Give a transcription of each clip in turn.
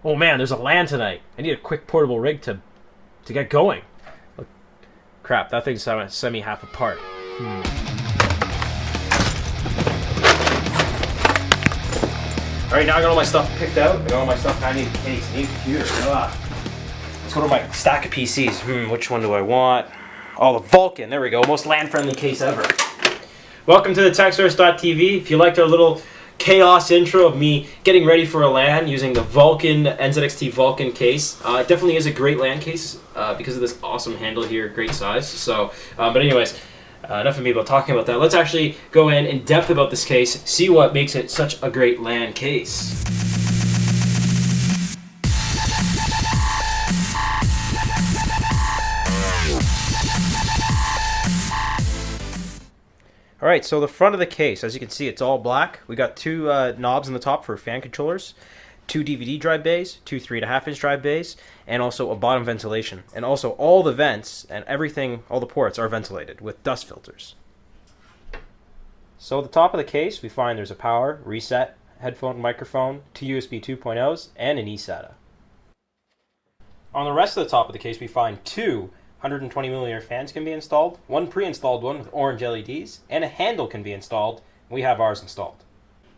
Oh man, there's a LAN tonight. I need a quick portable rig to get going. Look, crap, that thing's semi half apart. Alright, now I got all my stuff picked out. I got all my stuff. I need a case. I need a computer. Let's go to my stack of PCs. Which one do I want? Oh, the Vulcan. There we go. Most LAN-friendly case ever. Welcome to the TechSource.tv. If you liked our little chaos intro of me getting ready for a LAN using the Vulcan, Nzxt Vulcan case, it definitely is a great LAN case because of this awesome handle here, great size. So, but anyways, enough of me about talking about that. Let's actually go in depth about this case, see what makes it such a great LAN case. Alright, so the front of the case, as you can see, it's all black. We got two knobs on the top for fan controllers, two DVD drive bays, two 3.5-inch drive bays, and also a bottom ventilation. And also all the vents and everything, all the ports are ventilated with dust filters. So at the top of the case, we find there's a power, reset, headphone, microphone, two USB 2.0s, and an eSATA. On the rest of the top of the case, we find two 120mm fans can be installed, one pre-installed one with orange LEDs, and a handle can be installed. We have ours installed.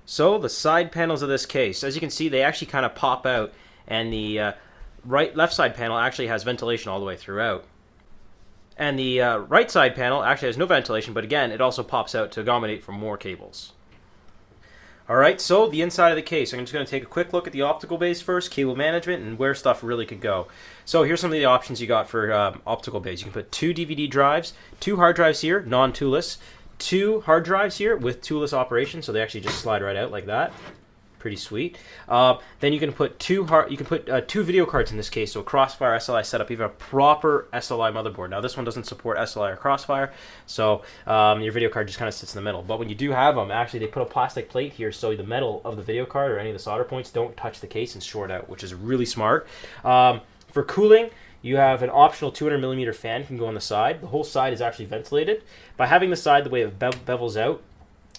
So the side panels of this case, as you can see, they actually kind of pop out, and the left side panel actually has ventilation all the way throughout. And the right side panel actually has no ventilation, but again, it also pops out to accommodate for more cables. Alright, so the inside of the case. I'm just going to take a quick look at the optical base first, cable management, and where stuff really could go. So here's some of the options you got for optical base. You can put two DVD drives, two hard drives here, non-toolless, two hard drives here with toolless operation, so they actually just slide right out like that. Pretty sweet. Then you can put two video cards in this case, so a Crossfire SLI setup, even a proper SLI motherboard. Now this one doesn't support SLI or Crossfire, so your video card just kind of sits in the middle. But when you do have them, actually they put a plastic plate here so the metal of the video card or any of the solder points don't touch the case and short out, which is really smart. For cooling, you have an optional 200mm fan can go on the side. The whole side is actually ventilated. By having the side the way it bevels out,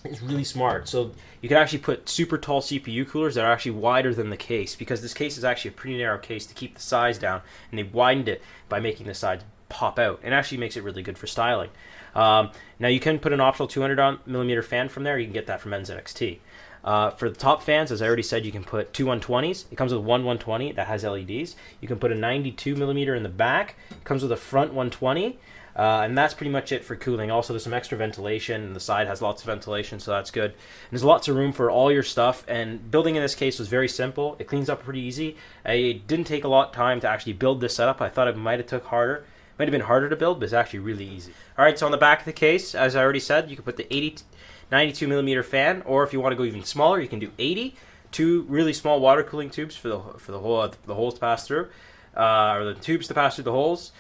it's really smart. So you can actually put super tall CPU coolers that are actually wider than the case, because this case is actually a pretty narrow case to keep the size down, and they widened it by making the sides pop out, and actually makes it really good for styling. Now you can put an optional 200mm fan from there. You can get that from Nzxt. For the top fans, as I already said, you can put two 120s. It comes with one 120 that has LEDs. You can put a 92mm in the back. It comes with a front 120. And that's pretty much it for cooling. Also, there's some extra ventilation, and the side has lots of ventilation, so that's good. And there's lots of room for all your stuff, and building in this case was very simple. It cleans up pretty easy. It didn't take a lot of time to actually build this setup. I thought it might have been harder to build, but it's actually really easy. Alright, so on the back of the case, as I already said, you can put the 92mm fan, or if you want to go even smaller, you can do 80. Two really small water cooling tubes for the holes to pass through, or the tubes to pass through the holes.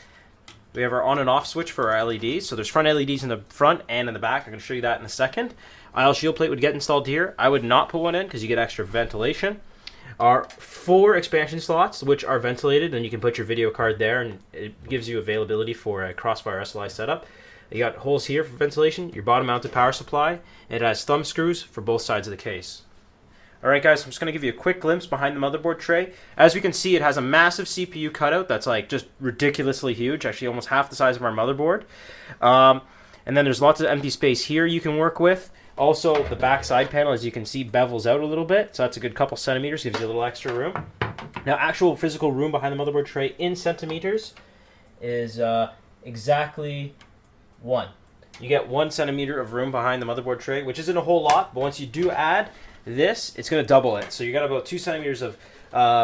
We have our on and off switch for our LEDs. So there's front LEDs in the front and in the back. I'm going to show you that in a second. IL shield plate would get installed here. I would not put one in because you get extra ventilation. Our 4 expansion slots, which are ventilated, and you can put your video card there, and it gives you availability for a Crossfire SLI setup. You got holes here for ventilation, your bottom mounted power supply. It has thumb screws for both sides of the case. Alright guys, I'm just going to give you a quick glimpse behind the motherboard tray. As we can see, it has a massive CPU cutout that's like just ridiculously huge, actually almost half the size of our motherboard. And then there's lots of empty space here you can work with. Also, the back side panel, as you can see, bevels out a little bit, so that's a good couple centimeters, gives you a little extra room. Now, actual physical room behind the motherboard tray in centimeters is exactly 1. You get 1 centimeter of room behind the motherboard tray, which isn't a whole lot, but once you do add this, it's going to double it. So you got about 2 centimeters of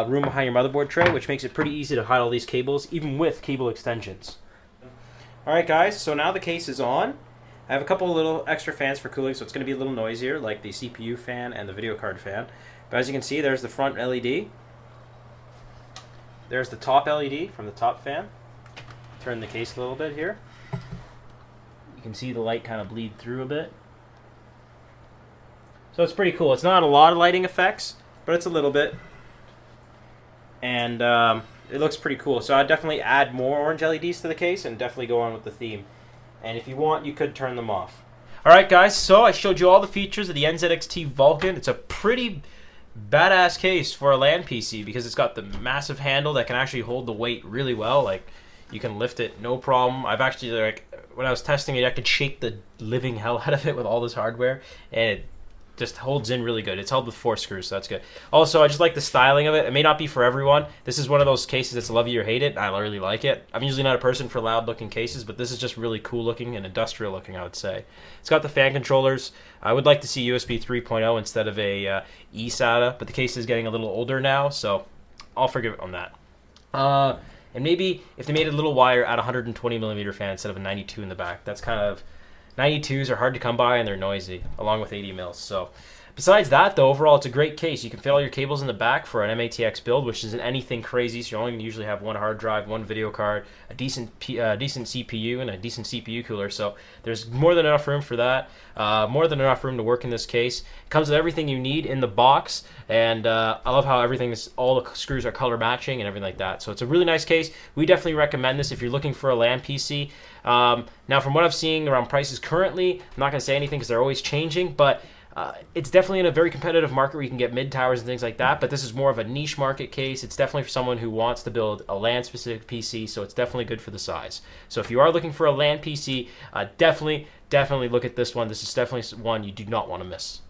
room behind your motherboard tray, which makes it pretty easy to hide all these cables, even with cable extensions. Alright guys, so now the case is on. I have a couple of little extra fans for cooling, so it's going to be a little noisier, like the CPU fan and the video card fan. But as you can see, there's the front LED. There's the top LED from the top fan. Turn the case a little bit here. You can see the light kind of bleed through a bit. So it's pretty cool. It's not a lot of lighting effects, but it's a little bit. And it looks pretty cool. So I'd definitely add more orange LEDs to the case and definitely go on with the theme. And if you want, you could turn them off. Alright guys, so I showed you all the features of the Nzxt Vulcan. It's a pretty badass case for a LAN PC because it's got the massive handle that can actually hold the weight really well. Like, you can lift it no problem. I've actually, like, when I was testing it, I could shake the living hell out of it with all this hardware, and it just holds in really good. It's held with 4 screws, so that's good. Also, I just like the styling of it. It may not be for everyone. This is one of those cases that's love it or hate it. I really like it. I'm usually not a person for loud-looking cases, but this is just really cool-looking and industrial-looking, I would say. It's got the fan controllers. I would like to see USB 3.0 instead of a eSATA, but the case is getting a little older now, so I'll forgive it on that. And maybe if they made a little wire at 120mm fan instead of a 92 in the back, that's kind of... 92s are hard to come by and they're noisy, along with 80 mils. So, besides that, though, overall it's a great case. You can fit all your cables in the back for an MATX build, which isn't anything crazy. So you're only going to usually have one hard drive, one video card, a decent CPU, and a decent CPU cooler. So there's more than enough room for that. More than enough room to work in this case. It comes with everything you need in the box, and I love how all the screws are color matching and everything like that. So it's a really nice case. We definitely recommend this if you're looking for a LAN PC. Now, from what I've seen around prices currently, I'm not going to say anything because they're always changing, but it's definitely in a very competitive market where you can get mid-towers and things like that, but this is more of a niche market case. It's definitely for someone who wants to build a LAN-specific PC, so it's definitely good for the size. So if you are looking for a LAN PC, definitely look at this one. This is definitely one you do not want to miss.